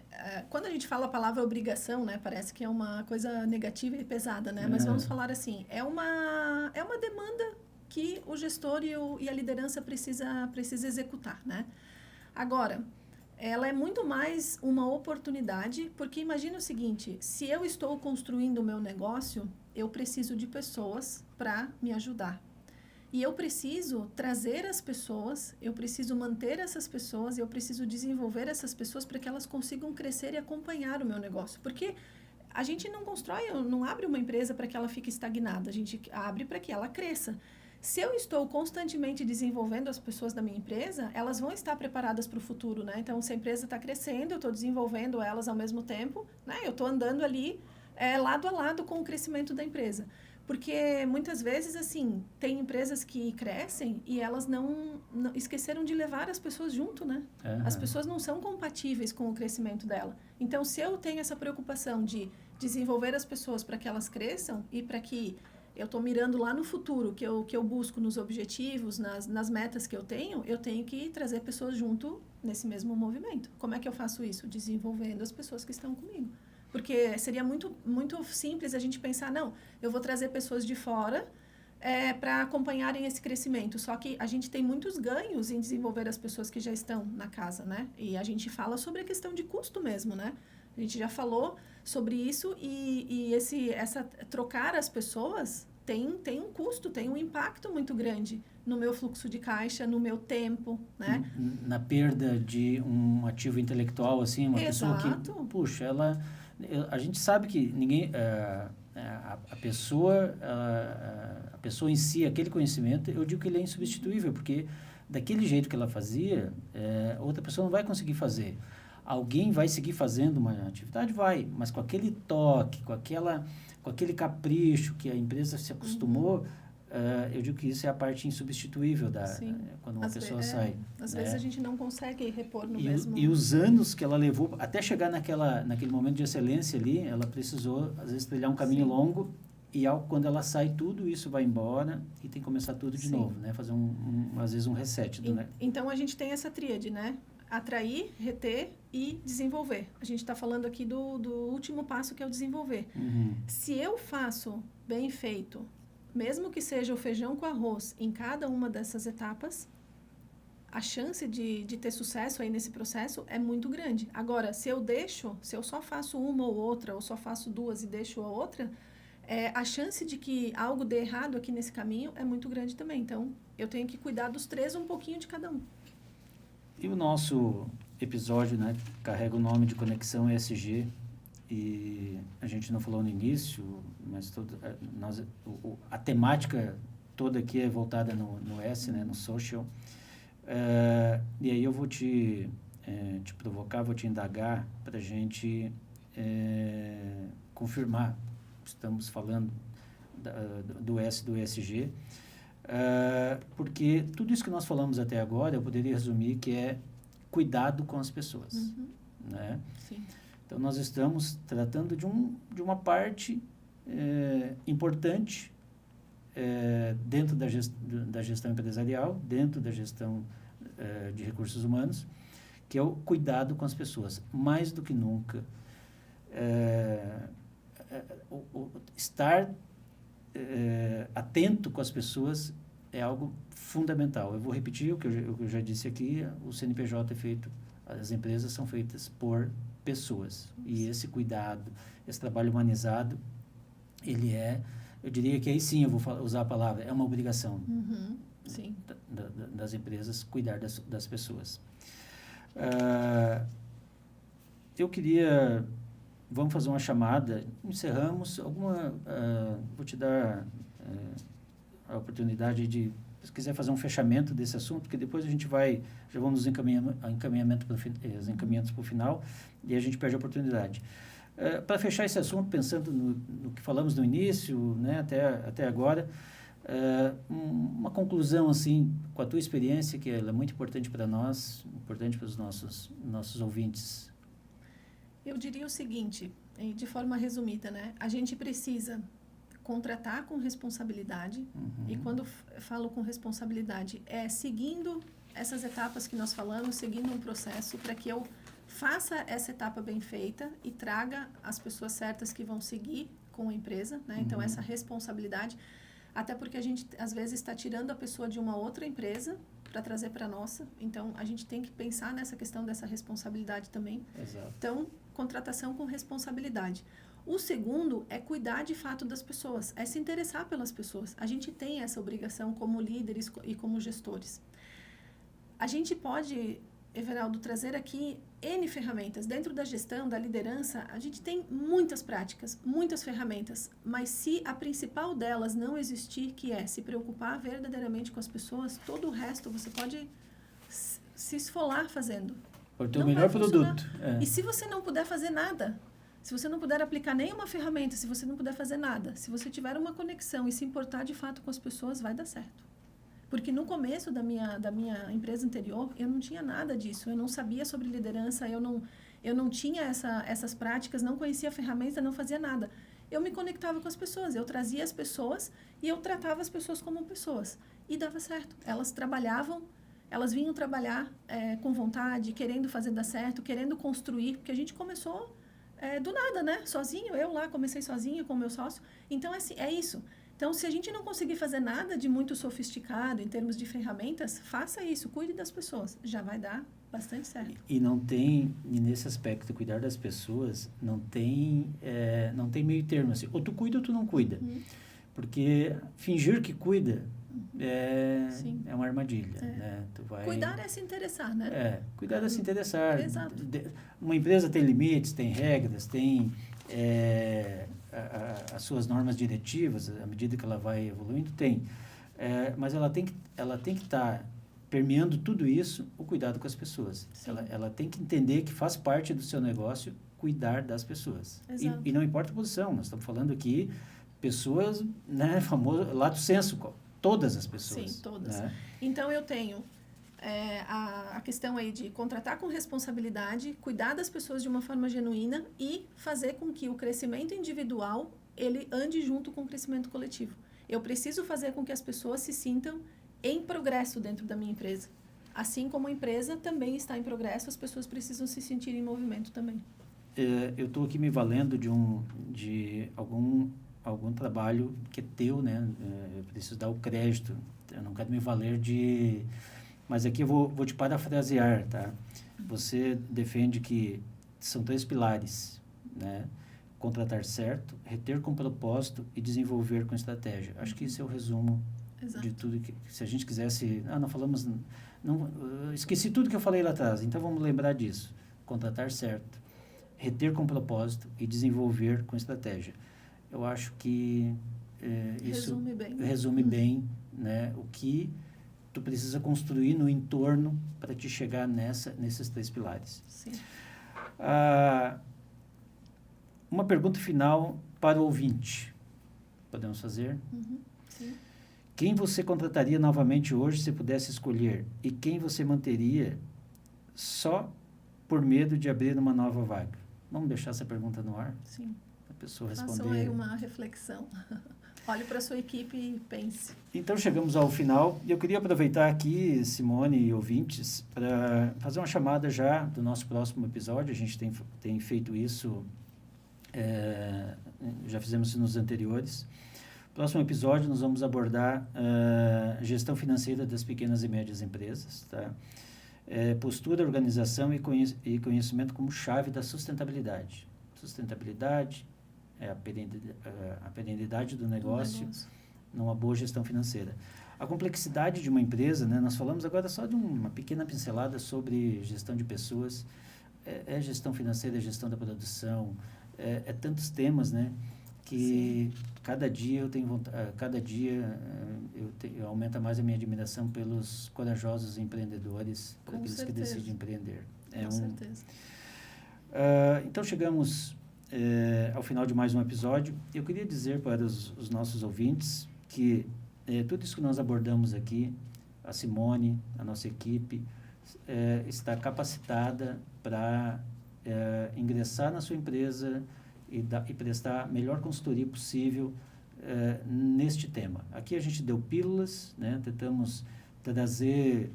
quando a gente fala a palavra obrigação, né, parece que é uma coisa negativa e pesada, né? Mas vamos falar assim, é uma demanda que o gestor e a liderança precisa executar, né? Agora, ela é muito mais uma oportunidade, porque imagina o seguinte, se eu estou construindo o meu negócio, eu preciso de pessoas para me ajudar. E eu preciso trazer as pessoas, eu preciso manter essas pessoas, eu preciso desenvolver essas pessoas para que elas consigam crescer e acompanhar o meu negócio. Porque a gente não constrói, não abre uma empresa para que ela fique estagnada, a gente abre para que ela cresça. Se eu estou constantemente desenvolvendo as pessoas da minha empresa, elas vão estar preparadas para o futuro, né? Então, se a empresa está crescendo, eu estou desenvolvendo elas ao mesmo tempo, né? Eu estou andando ali lado a lado com o crescimento da empresa. Porque muitas vezes, assim, tem empresas que crescem e elas não esqueceram de levar as pessoas junto, né? Uhum. As pessoas não são compatíveis com o crescimento dela. Então, se eu tenho essa preocupação de desenvolver as pessoas para que elas cresçam e para que eu estou mirando lá no futuro, que eu busco nos objetivos, nas metas que eu tenho que trazer pessoas junto nesse mesmo movimento. Como é que eu faço isso? Desenvolvendo as pessoas que estão comigo. Porque seria muito, muito simples a gente pensar, não, eu vou trazer pessoas de fora para acompanharem esse crescimento. Só que a gente tem muitos ganhos em desenvolver as pessoas que já estão na casa, né? E a gente fala sobre a questão de custo mesmo, né? A gente já falou sobre isso e essa trocar as pessoas tem um custo, tem um impacto muito grande no meu fluxo de caixa, no meu tempo, né? Na perda de um ativo intelectual, assim, uma pessoa que, puxa, a gente sabe que ninguém, a pessoa em si, aquele conhecimento, eu digo que ele é insubstituível, porque daquele jeito que ela fazia, outra pessoa não vai conseguir fazer. Alguém vai seguir fazendo uma atividade? Vai, mas com aquele toque, com aquele capricho que a empresa se acostumou, eu digo que isso é a parte insubstituível quando uma pessoa sai. Às vezes a gente não consegue repor no mesmo... E os anos que ela levou, até chegar naquele momento de excelência ali, ela precisou, às vezes, trilhar um caminho longo, e quando ela sai, tudo isso vai embora e tem que começar tudo de novo, né? Fazer, às vezes, um reset. Então, a gente tem essa tríade, né? Atrair, reter e desenvolver. A gente está falando aqui do último passo, que é o desenvolver. Uhum. Se eu faço bem feito, mesmo que seja o feijão com arroz em cada uma dessas etapas, a chance de ter sucesso aí nesse processo é muito grande. Agora, se eu só faço uma ou outra, ou só faço duas e deixo a outra, a chance de que algo dê errado aqui nesse caminho é muito grande também. Então, eu tenho que cuidar dos três, um pouquinho de cada um. E o nosso episódio, né, carrega o nome de Conexão ESG, e a gente não falou no início, mas a temática toda aqui é voltada no S, né, no social. E aí eu vou te provocar, vou te indagar para a gente confirmar. Estamos falando do S, do ESG, porque tudo isso que nós falamos até agora, eu poderia resumir que é cuidado com as pessoas. Uhum. Né? Sim. Então, nós estamos tratando de uma parte importante dentro da gestão empresarial, dentro da gestão de recursos humanos, que é o cuidado com as pessoas. Mais do que nunca, estar atento com as pessoas é algo fundamental. Eu vou repetir o que eu já disse aqui: o CNPJ é feito, as empresas são feitas por pessoas. E esse cuidado, esse trabalho humanizado, ele eu diria que aí sim eu vou usar a palavra, é uma obrigação. Uhum. Sim. Das empresas cuidar das pessoas. Eu queria... Vamos fazer uma chamada, encerramos. Vou te dar a oportunidade de, se quiser fazer um fechamento desse assunto, porque depois a gente já vamos nos encaminhamentos para o final, e a gente perde a oportunidade. Para fechar esse assunto, pensando no que falamos no início, né, até agora, uma conclusão, assim, com a tua experiência, que ela é muito importante para nós, importante para os nossos ouvintes. Eu diria o seguinte, de forma resumida, né? A gente precisa contratar com responsabilidade. Uhum. E quando falo com responsabilidade, seguindo essas etapas que nós falamos, seguindo um processo para que eu faça essa etapa bem feita e traga as pessoas certas que vão seguir com a empresa, né? Então, essa responsabilidade, até porque a gente, às vezes, está tirando a pessoa de uma outra empresa para trazer para a nossa. Então, a gente tem que pensar nessa questão dessa responsabilidade também. Exato. Então, contratação com responsabilidade. O segundo é cuidar de fato das pessoas, é se interessar pelas pessoas. A gente tem essa obrigação como líderes e como gestores. A gente pode, Everaldo, trazer aqui N ferramentas. Dentro da gestão, da liderança, a gente tem muitas práticas, muitas ferramentas, mas se a principal delas não existir, que é se preocupar verdadeiramente com as pessoas, todo o resto você pode se esfolar fazendo. Por ter o melhor produto. E se você não puder fazer nada, se você não puder aplicar nenhuma ferramenta, se você não puder fazer nada, se você tiver uma conexão e se importar de fato com as pessoas, vai dar certo. Porque no começo da minha empresa anterior, eu não tinha nada disso. Eu não sabia sobre liderança, eu não tinha essas práticas, não conhecia a ferramenta, não fazia nada. Eu me conectava com as pessoas, eu trazia as pessoas e eu tratava as pessoas como pessoas. E dava certo. Elas trabalhavam, elas vinham trabalhar com vontade, querendo fazer dar certo, querendo construir, porque a gente começou do nada, né? Sozinho, eu lá comecei sozinho com o meu sócio. Então, é isso. Então, se a gente não conseguir fazer nada de muito sofisticado em termos de ferramentas, faça isso, cuide das pessoas. Já vai dar bastante certo. E nesse aspecto, cuidar das pessoas, não tem meio termo, assim, ou tu cuida ou tu não cuida. Porque fingir que cuida é uma armadilha, né? Tu vai... Cuidar é se interessar, né? Cuidar é se interessar. Exato. Uma empresa tem limites, tem regras, tem... as suas normas diretivas, à medida que ela vai evoluindo, tem. Mas ela tem que estar permeando tudo isso, o cuidado com as pessoas. Ela tem que entender que faz parte do seu negócio cuidar das pessoas. E não importa a posição, nós estamos falando aqui pessoas, né, famoso, lato sensu, todas as pessoas. Sim, todas. Né? Então, eu tenho a questão aí de contratar com responsabilidade, cuidar das pessoas de uma forma genuína e fazer com que o crescimento individual, ele ande junto com o crescimento coletivo. Eu preciso fazer com que as pessoas se sintam em progresso dentro da minha empresa. Assim como a empresa também está em progresso, as pessoas precisam se sentir em movimento também. Eu estou aqui me valendo de algum trabalho que é teu, né? Eu preciso dar o crédito. Eu não quero me valer de... Mas aqui eu vou te parafrasear, tá? Você defende que são 3 pilares, né? Contratar certo, reter com propósito e desenvolver com estratégia. Acho que esse é o resumo de tudo que... Se a gente quisesse... não falamos... esqueci tudo que eu falei lá atrás, então vamos lembrar disso. Contratar certo, reter com propósito e desenvolver com estratégia. Eu acho que isso resume bem, né, o que tu precisa construir no entorno para te chegar nesses 3 pilares. Sim. Uma pergunta final para o ouvinte. Podemos fazer? Sim. Quem você contrataria novamente hoje se pudesse escolher? E quem você manteria só por medo de abrir uma nova vaga? Vamos deixar essa pergunta no ar? Sim. A pessoa responder. Façam aí uma reflexão. Olhe para a sua equipe e pense. Então, chegamos ao final. Eu queria aproveitar aqui, Simone e ouvintes, para fazer uma chamada já do nosso próximo episódio. A gente tem feito isso, já fizemos isso nos anteriores. Próximo episódio, nós vamos abordar a gestão financeira das pequenas e médias empresas, tá? Postura, organização e conhecimento como chave da sustentabilidade. Sustentabilidade é a perenidade do negócio numa boa gestão financeira. A complexidade de uma empresa, né, nós falamos agora só de uma pequena pincelada sobre gestão de pessoas, gestão financeira, gestão da produção, tantos temas, né, que cada dia eu tenho vontade, eu aumenta mais a minha admiração pelos corajosos empreendedores, por aqueles que decidem empreender. Com certeza. Então chegamos ao final de mais um episódio. Eu queria dizer para os nossos ouvintes que tudo isso que nós abordamos aqui, a Simone, a nossa equipe, está capacitada para ingressar na sua empresa e prestar a melhor consultoria possível neste tema. Aqui a gente deu pílulas, né? Tentamos trazer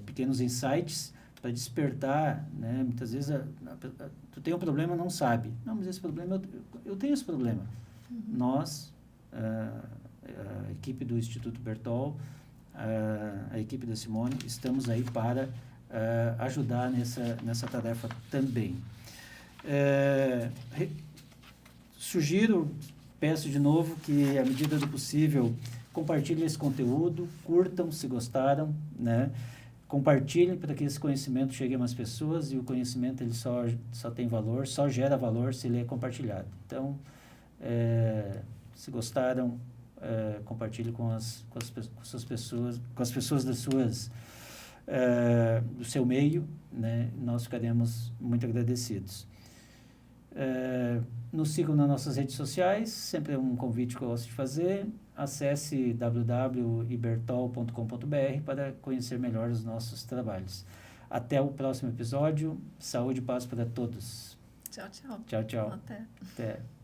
pequenos insights para despertar, né? Muitas vezes tu tem um problema e não sabe. Não, mas esse problema, eu tenho esse problema. Nós, a equipe do Instituto Bertol, a equipe da Simone, estamos aí para ajudar nessa tarefa também. Sugiro, peço de novo que, à medida do possível, compartilhem esse conteúdo, curtam se gostaram, né? Compartilhem para que esse conhecimento chegue a mais pessoas, e o conhecimento ele só tem valor, só gera valor se ele é compartilhado. Então, se gostaram, compartilhe com as pessoas, com as pessoas do seu meio, né? Nós ficaremos muito agradecidos. Nos sigam nas nossas redes sociais, sempre é um convite que eu gosto de fazer. Acesse www.ibertol.com.br para conhecer melhor os nossos trabalhos. Até o próximo episódio. Saúde e paz para todos. Tchau, tchau. Tchau, tchau. Até. Até.